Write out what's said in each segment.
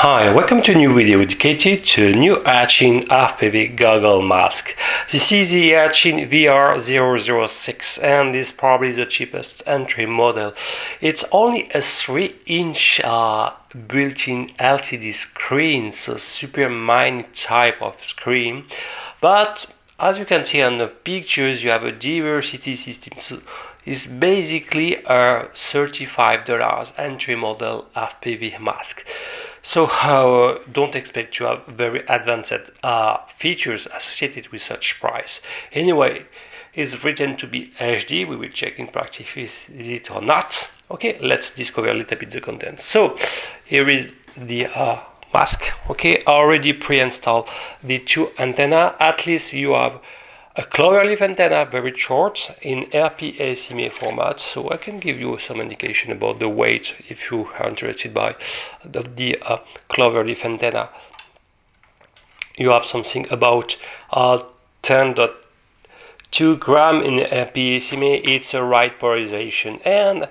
Hi, welcome to a new video dedicated to a new Eachine FPV goggle mask. This is the Eachine VR006 and is probably the cheapest entry model. It's only a 3-inch built-in LCD screen, so super mini type of screen. But as you can see on the pictures, you have a diversity system. So it's basically a $35 entry model FPV mask. So don't expect to have very advanced features associated with such price. Anyway, it's written to be HD. We will check in practice is it or not. Okay, let's discover a little bit the content. So here is the mask. Okay, I already pre-installed the two antenna. At least you have a cloverleaf antenna, very short, in RPA SMA format, so I can give you some indication about the weight if you are interested by the cloverleaf antenna. You have something about 10.2 gram in RPA SMA. It's a right polarization, and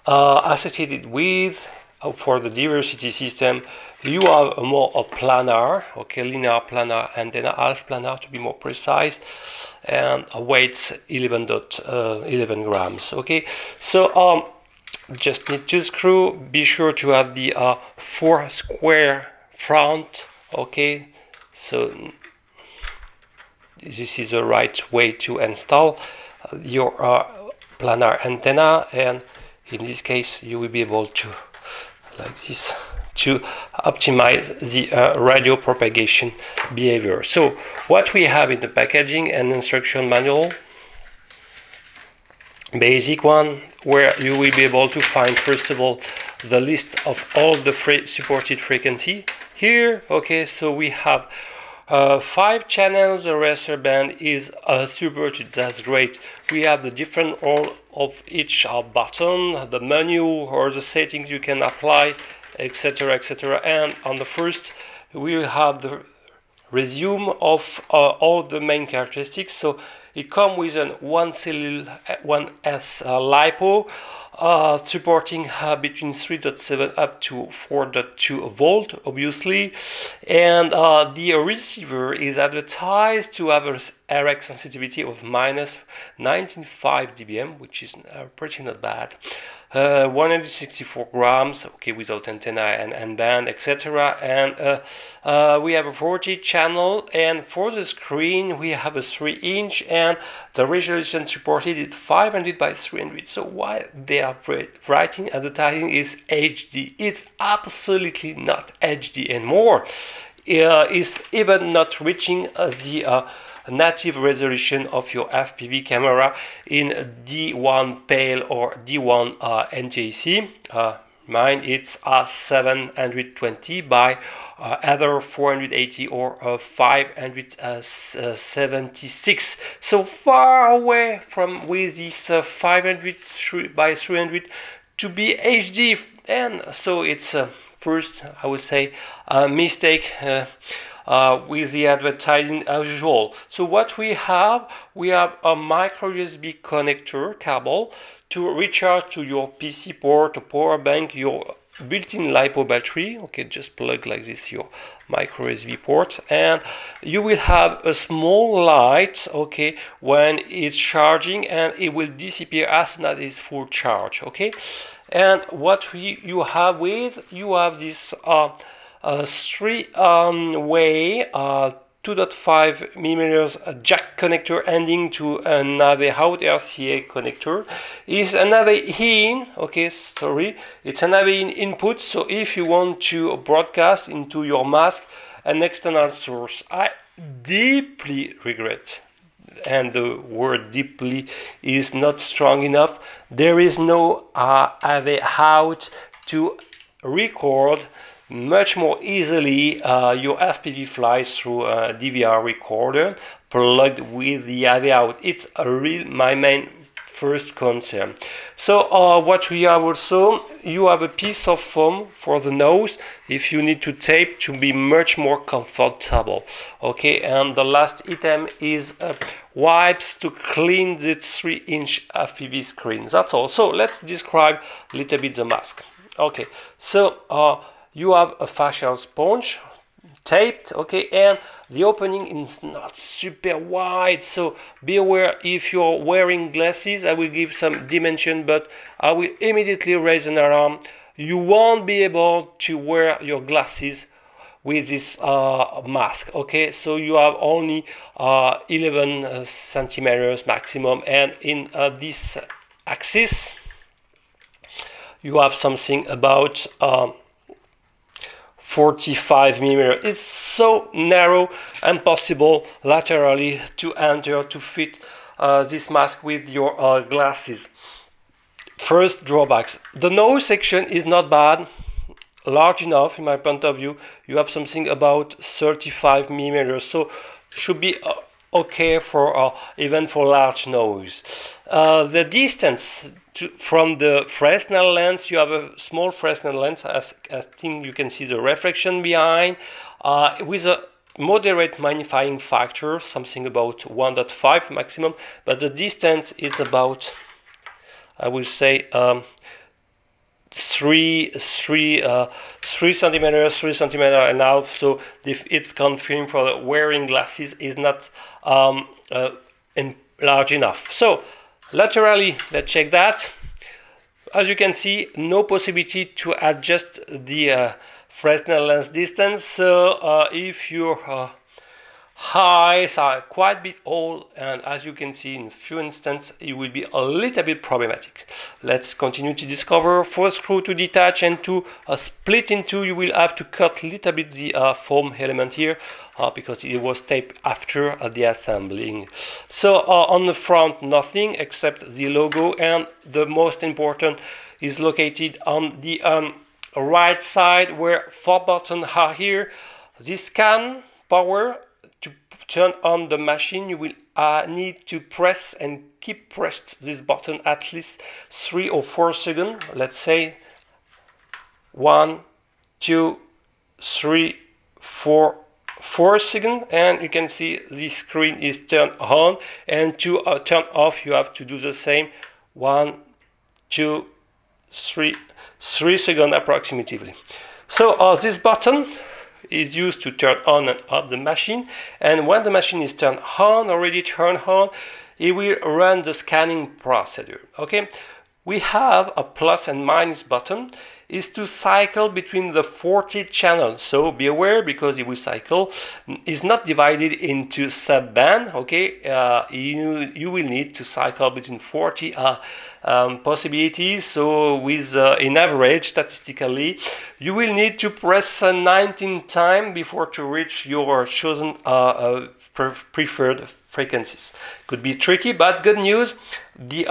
associated with for the diversity system, you have a planar, okay, linear planar antenna, half planar to be more precise, and weighs 11 grams. Okay, so just need to screw. Be sure to have the 4 square front. Okay, so this is the right way to install your planar antenna, and in this case you will be able to, like this, to optimize the radio propagation behavior. So what we have in the packaging, an instruction manual, basic one, where you will be able to find first of all the list of all the supported frequency here. Okay, so we have 5 channels. The raster band is supported. That's great. We have the different role of each button, the menu or the settings you can apply, etc, etc. And on the first we will have the resume of all the main characteristics. So it comes with an 1S LiPo supporting between 3.7 up to 4.2 volt, obviously, and the receiver is advertised to have a RX sensitivity of minus 19.5 dBm, which is pretty not bad. 164 grams, okay, without antenna and band, etc. And we have a 4G channel, and for the screen we have a 3-inch, and the resolution supported is 500 by 300. So why they are writing advertising is HD, it's absolutely not HD anymore. It's even not reaching the native resolution of your FPV camera in D1 PAL or D1 NJC. Mine it's 720 by either 480 or 576. So far away from with this 500 by 300 to be HD, and so it's first, I would say, a mistake with the advertising as usual. So what we have a micro USB connector cable to recharge to your PC port, a power bank, your built-in LiPo battery. Okay, just plug like this your micro USB port, and you will have a small light, okay, when it's charging, and it will disappear as soon as it's full charge. Okay, and what you have this 3-way 2.5 millimeters jack connector ending to a NAV out RCA connector. Is a NAV in, okay, sorry, it's a NAV in input. So if you want to broadcast into your mask an external source, I deeply regret, and the word deeply is not strong enough, there is no AV out to record much more easily your FPV flies through a DVR recorder plugged with the AV out. It's my main first concern. So what we have also, you have a piece of foam for the nose if you need to tape to be much more comfortable. Okay, and the last item is wipes to clean the 3-inch FPV screen. That's all. So let's describe a little bit the mask. Okay, so you have a facial sponge taped, okay, and the opening is not super wide, so be aware if you're wearing glasses. I will give some dimension, but I will immediately raise an alarm. You won't be able to wear your glasses with this mask, okay, so you have only 11 centimeters maximum, and in this axis you have something about 45 millimeters. It's so narrow and possible laterally to enter to fit this mask with your glasses. First drawbacks: the nose section is not bad, large enough in my point of view. You have something about 35 millimeters, so should be okay for even for large nose. The distance from the Fresnel lens, you have a small Fresnel lens, as I think you can see the reflection behind, with a moderate magnifying factor, something about 1.5 maximum, but the distance is about, I will say, 3 centimeters, 3 centimeters and a half. So if it's confirmed for wearing glasses is not large enough. So laterally, let's check that. As you can see, no possibility to adjust the Fresnel lens distance. So if your eyes are quite a bit old, and as you can see in a few instances, it will be a little bit problematic. Let's continue to discover. For screw to detach and to split in two, you will have to cut a little bit the foam element here, because it was taped after the assembling. So on the front, nothing except the logo, and the most important is located on the right side, where 4 buttons are here. This can power. To turn on the machine, you will need to press and keep pressed this button at least 3 or 4 seconds. Let's say 1, 2, 3, 4 seconds, and you can see the screen is turned on. And to turn off, you have to do the same. 1, 2, 3 seconds approximately. So this button is used to turn on and off the machine, and when the machine is turned on, already turned on, it will run the scanning procedure. Okay, we have a plus and minus button is to cycle between the 40 channels, so be aware, because it will cycle is not divided into sub-band. Okay, you will need to cycle between 40 possibilities. So with in average, statistically, you will need to press 19 times before to reach your chosen preferred frequencies. Could be tricky, but good news, the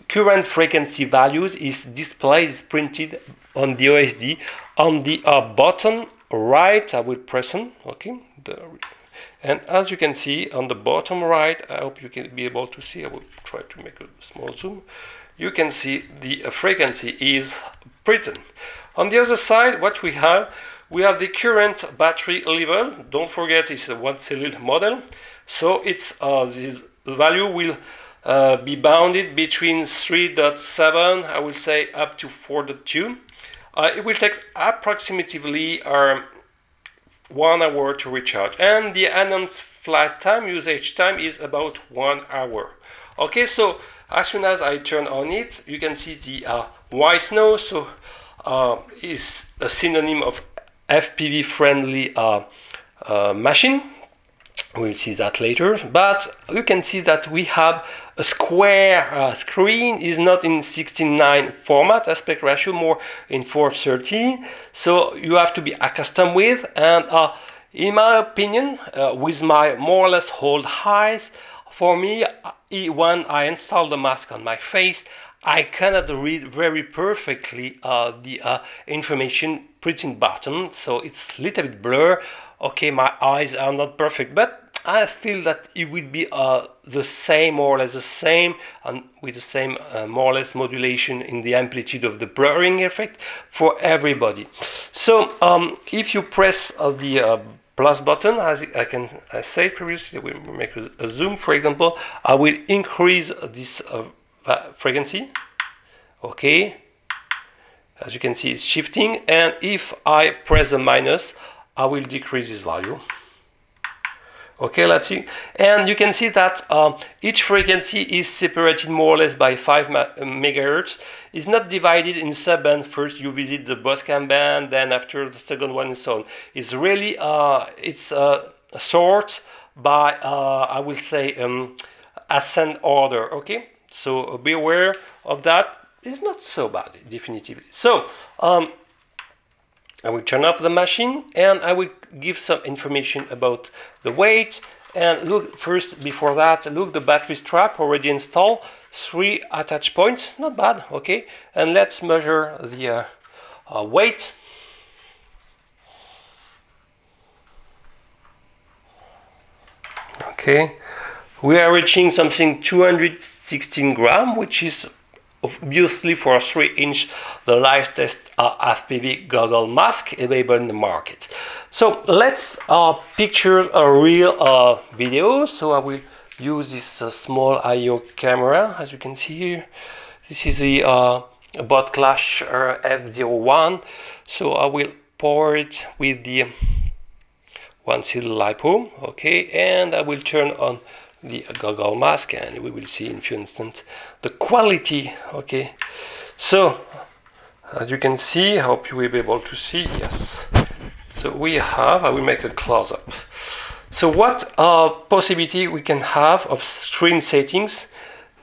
current frequency values is displayed, is printed on the OSD on the bottom right. I will press on, okay, and as you can see on the bottom right, I hope you can be able to see, I will try to make a small zoom. You can see the frequency is printed. On the other side, what we have the current battery level. Don't forget, it's a 1 cell model, so it's this value will be bounded between 3.7, I will say, up to 4.2. It will take approximately 1 hour to recharge, and the announced flight time, usage time, is about 1 hour. Okay, so as soon as I turn on it, you can see the white nose, so is a synonym of FPV friendly machine. We'll see that later, but you can see that we have a square screen, is not in 16:9 format aspect ratio, more in 4:13, so you have to be accustomed with. And in my opinion, with my more or less old eyes, for me, when I install the mask on my face, I cannot read very perfectly the information printing button, so it's a little bit blur. Okay, my eyes are not perfect, but I feel that it will be the same, more or less the same, and with the same more or less modulation in the amplitude of the blurring effect for everybody. So if you press the plus button, as I said previously, we will make a zoom, for example, I will increase this frequency. Okay, As you can see, it's shifting, and if I press the minus, I will decrease this value. Okay, let's see. And you can see that each frequency is separated more or less by 5 megahertz. It's not divided in sub-band. First you visit the Boscam band, then after the second one and so on. It's really, it's sort by, I will say, ascent order, okay? So be aware of that. It's not so bad, definitively. So, I will turn off the machine and I will give some information about the weight. And look, first, before that, look, the battery strap already installed, 3 attach points, not bad, okay? And let's measure the weight. Okay, we are reaching something 216 grams, which is obviously for a 3-inch the lightest FPV goggle mask available in the market. So let's picture a real video. So I will use this small IO camera, as you can see here. This is the Bot Clash F01. So I will power it with the 1C LiPo, okay, and I will turn on the goggle mask and we will see in a few instants the quality, okay. So as you can see, I hope you will be able to see, yes. So we have, I will make a close-up. So what possibility we can have of screen settings?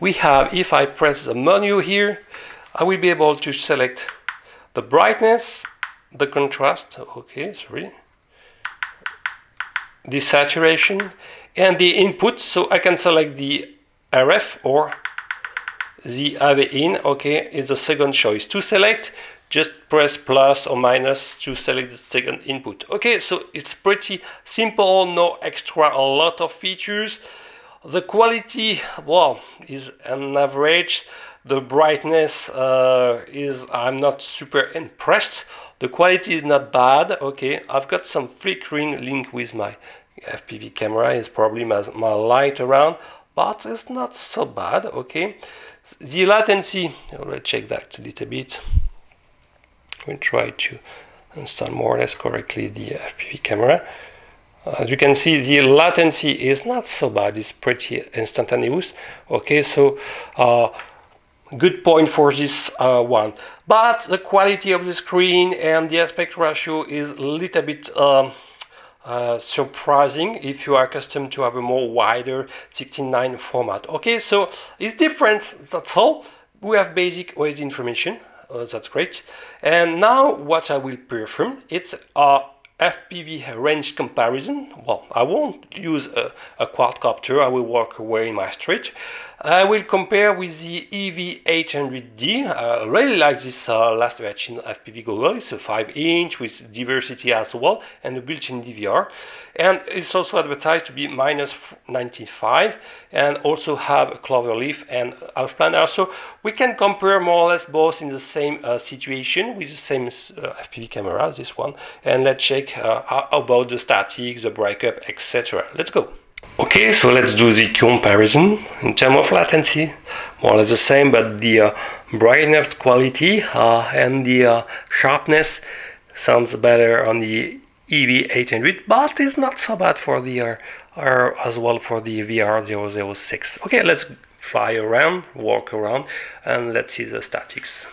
We have, if I press the menu here, I will be able to select the brightness, the contrast, okay, sorry, the saturation, and the input. So I can select the RF or the AV in, okay, is the second choice. To select, just press plus or minus to select the second input. Okay, so it's pretty simple, no extra, a lot of features. The quality, well, is an average. The brightness is, I'm not super impressed. The quality is not bad, okay. I've got some flickering link with my FPV camera, is probably my light around, but it's not so bad, okay. The latency, let's check that a little bit. We'll try to install more or less correctly the FPV camera. As you can see, the latency is not so bad, it's pretty instantaneous, okay. So good point for this one. But the quality of the screen and the aspect ratio is a little bit surprising if you are accustomed to have a more wider 16:9 format. Okay, so it's different, that's all. We have basic OSD information, that's great. And now what I will perform, it's a FPV range comparison. Well, I won't use a quadcopter, I will walk away in my street. I will compare with the EV800D. I really like this last version FPV goggle. It's a 5-inch with diversity as well and a built-in DVR. And it's also advertised to be -95 and also have a clover leaf and half planar. So we can compare more or less both in the same situation with the same FPV camera, this one. And let's check about the statics, the breakup, etc. Let's go. Okay, so let's do the comparison. In terms of latency, more or less the same, but the brightness quality and the sharpness sounds better on the EV800, but it's not so bad for the as well for the VR006. Okay, let's fly around, walk around, and let's see the statics.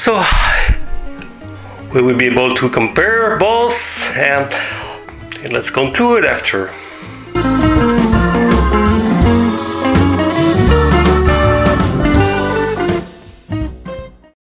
so we will be able to compare both, and let's conclude after.